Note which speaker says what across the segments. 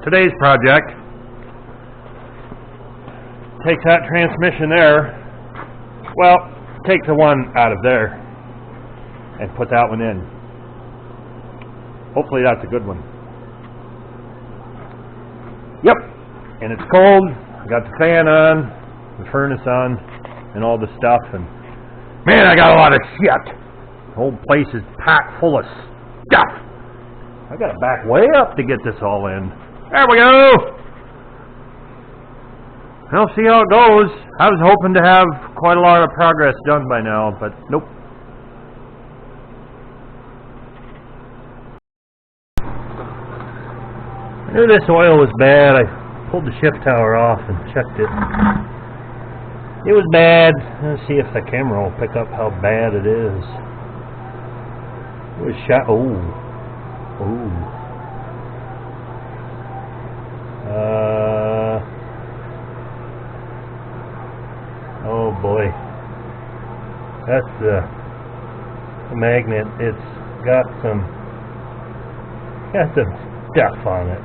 Speaker 1: today's project takes that transmission there, well, take the one out of there and put that one in. Hopefully that's a good one. Yep, and it's cold. I got the fan on, the furnace on, and all the stuff, and man, I got a lot of shit. The whole place is packed full of stuff. I gotta back way up to get this all in. There we go! I'll see how it goes. I was hoping to have quite a lot of progress done by now, but nope. I knew this oil was bad. I pulled the shift tower off and checked it. It was bad. Let's see if the camera will pick up how bad it is. It was shot. Oh. Oh boy. That's the magnet. It's got some stuff on it.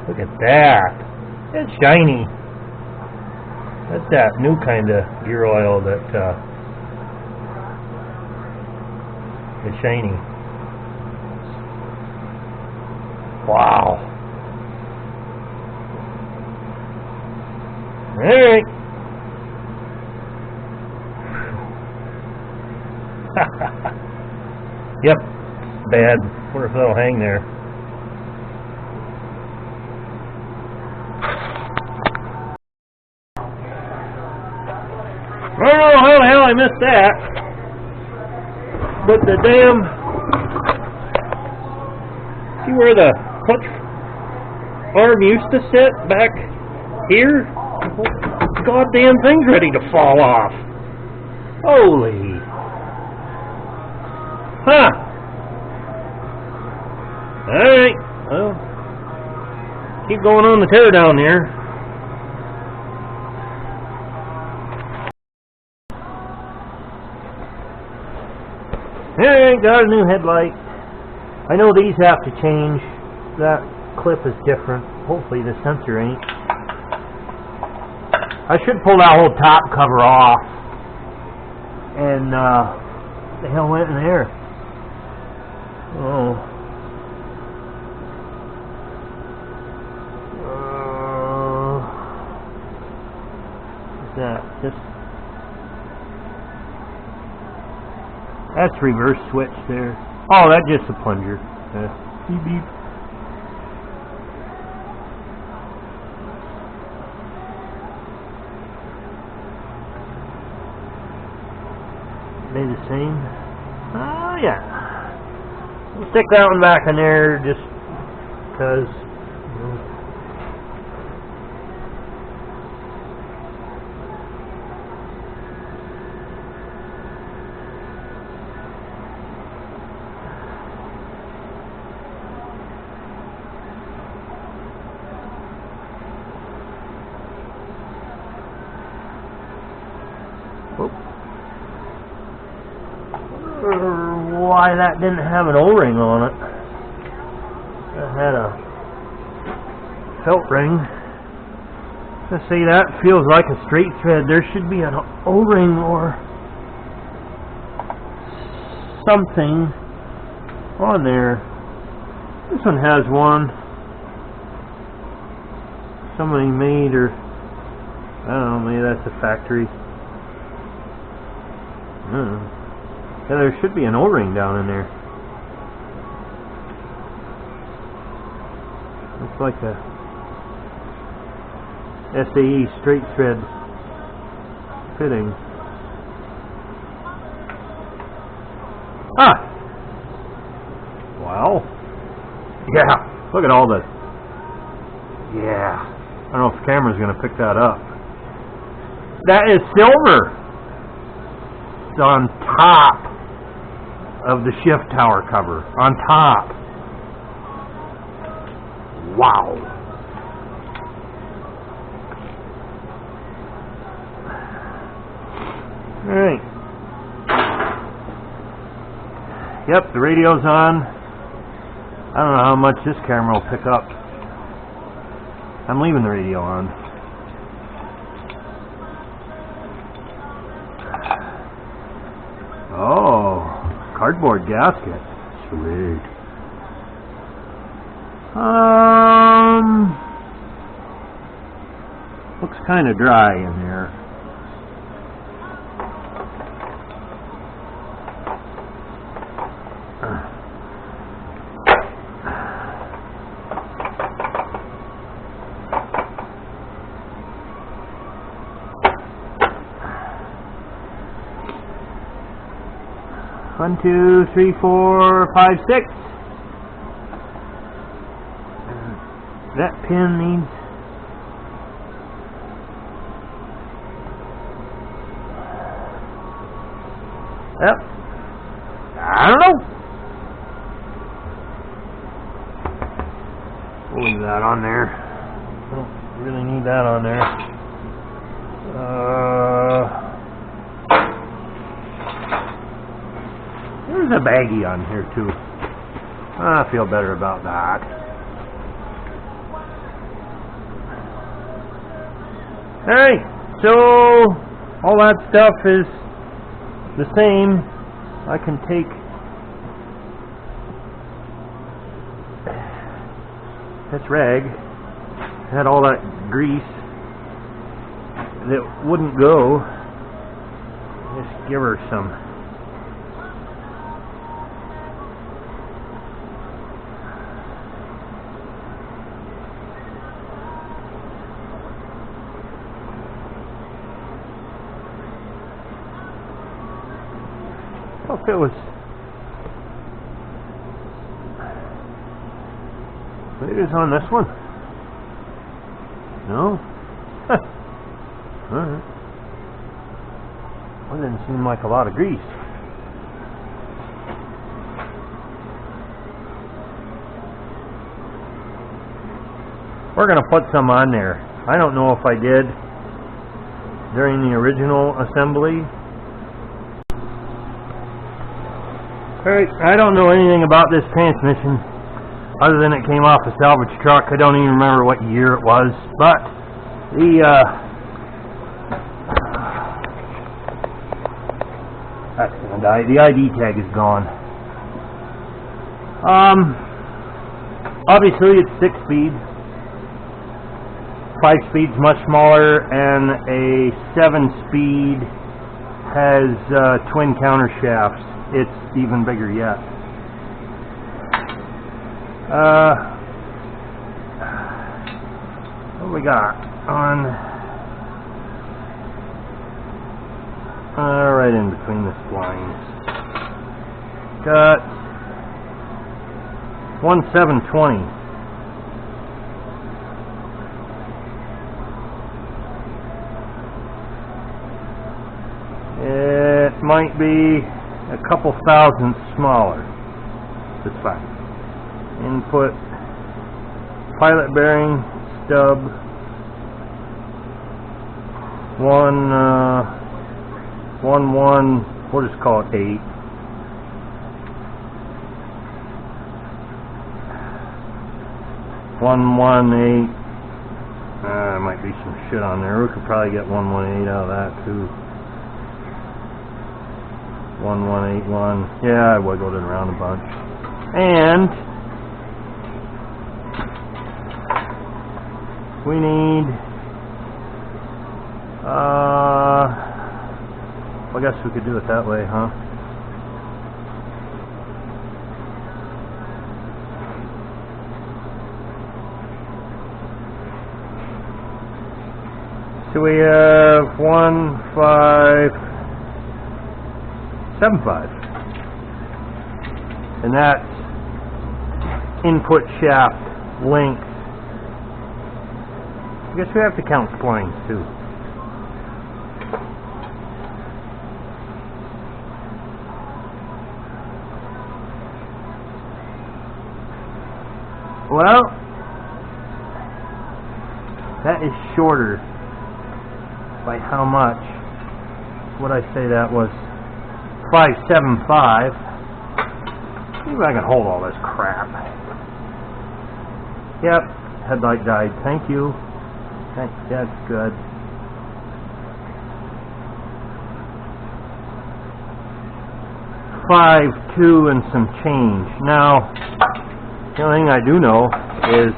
Speaker 1: Look at that. It's shiny. That's that new kind of gear oil that is shiny. Wow. Alright. Yep. Bad. Wonder if that'll hang there. I don't know how the hell I missed that, but the damn, see where the clutch arm used to sit back here? The goddamn thing's ready to fall off. Holy. Huh. Alright, well, keep going on the tear down here. Hey, got a new headlight. I know these have to change. That clip is different. Hopefully the sensor ain't. I should pull that whole top cover off. And what the hell went in there? Oh. What's that? That's reverse switch there. Oh, that's just a plunger. Beep beep. They the same? Oh yeah. We'll stick that one back in there just because. Why that didn't have an O-ring on it. It had a felt ring. Let's see, that feels like a straight thread. There should be an O-ring or something on there. This one has one. Somebody made, or I don't know, maybe that's a factory. I don't know. Yeah, there should be an O-ring down in there. Looks like a SAE straight thread fitting. Ah! Wow. Yeah, look at all the... Yeah. I don't know if the camera's going to pick that up. That is silver! It's on top of the shift tower cover. On top. Wow. Alright. Yep, the radio's on. I don't know how much this camera will pick up. I'm leaving the radio on. Oh, cardboard gasket. Sweet. Looks kind of dry in there. One, two, three, four, five, six. That pin needs. Yep. I don't know. We'll leave that on there. Don't really need that on there. There's a baggie on here too. I feel better about that. Alright, so all that stuff is the same. I can take this rag, had all that grease that wouldn't go, just give her some. If it was, maybe it was on this one. No? Alright. Well, didn't seem like a lot of grease. We're going to put some on there. I don't know if I did during the original assembly. Alright, I don't know anything about this transmission other than it came off a salvage truck. I don't even remember what year it was, but that's gonna die. The ID tag is gone. Obviously it's 6-speed. 5-speed's much smaller, and a 7-speed has twin counter shafts. It's even bigger yet. What do we got on? Right in between the splines. Got 1720. It might be a couple thousandths smaller. That's fine. Input pilot bearing stub 1 we'll just call it 8. There might be some shit on there. We could probably get 118 out of that too. 1181. Yeah, I wiggled it around a bunch. And we need I guess we could do it that way, huh? So we have 1575, and that's input shaft length. I guess we have to count splines too. Well, that is shorter. By how much? What I say that was 575. See if I can hold all this crap. Yep, headlight died. Thank you. That's good. $5.2 and some change. Now, the only thing I do know is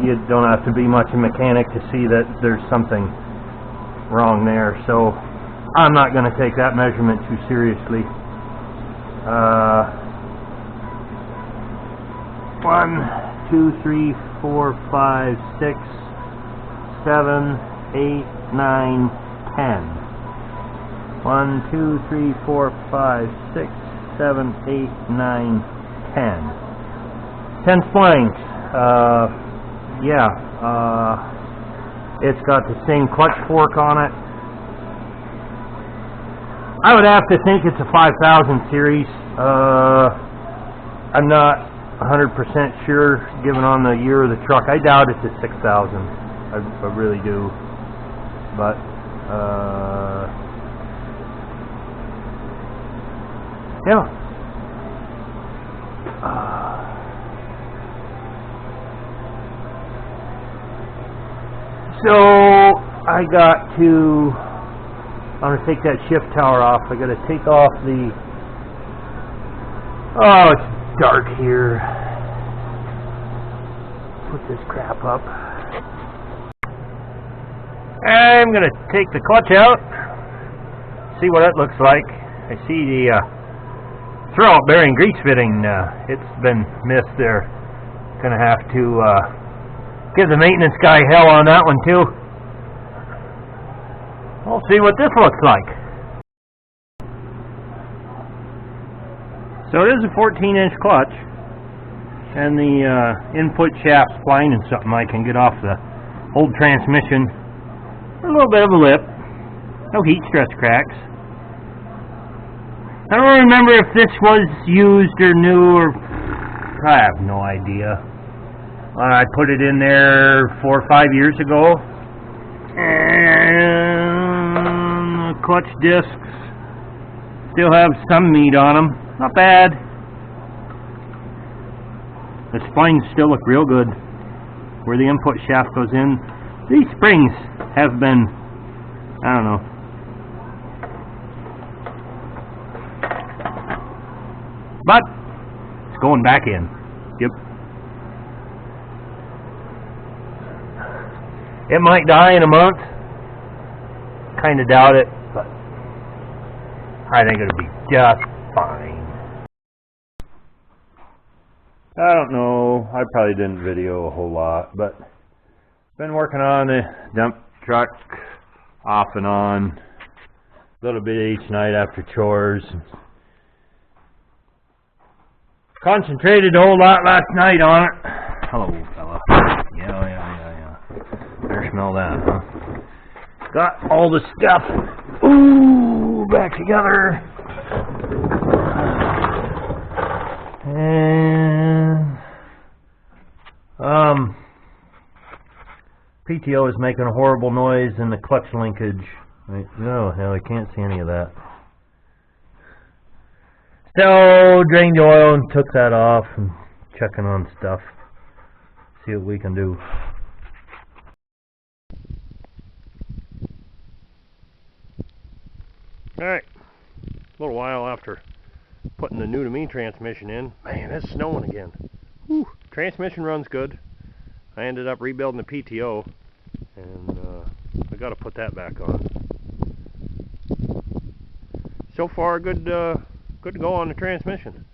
Speaker 1: you don't have to be much a mechanic to see that there's something wrong there. So I'm not going to take that measurement too seriously. 1, 2, 3, 4, 5, 6, 7, 8, 9, 10. 1, 2, 3, 4, 5, 6, 7, 8, 9, 10. 10 splines. It's got the same clutch fork on it. I would have to think it's a 5000 series. I'm not 100% sure given on the year of the truck. I doubt it's a 6000. I really do. But yeah. So I got to, I'm going to take that shift tower off. I got to take off the, oh, it's dark here. Put this crap up. I'm going to take the clutch out, see what it looks like. I see the throwout bearing grease fitting. It's been missed there. Going to have to give the maintenance guy hell on that one too. We'll see what this looks like. So it is a 14-inch clutch, and the input shaft spline and something I can get off the old transmission. A little bit of a lip, no heat stress cracks. I don't remember if this was used or new, or I have no idea. I put it in there 4 or 5 years ago, and the clutch discs still have some meat on them. Not bad. The splines still look real good where the input shaft goes in. These springs have been, I don't know, but it's going back in. Yep. It might die in a month. Kind of doubt it, but I think it'll be just fine. I don't know. I probably didn't video a whole lot, but been working on the dump truck off and on a little bit each night after chores. Concentrated a whole lot last night on it. Hello, fella. Yeah. Better smell that, huh? Got all the stuff, back together. And PTO is making a horrible noise in the clutch linkage. No, hell, I can't see any of that. So, drained the oil and took that off and checking on stuff. See what we can do. Alright, a little while after putting the new to me transmission in, man, it's snowing again. Whew. Transmission runs good. I ended up rebuilding the PTO, and I got to put that back on. So far, good to go on the transmission.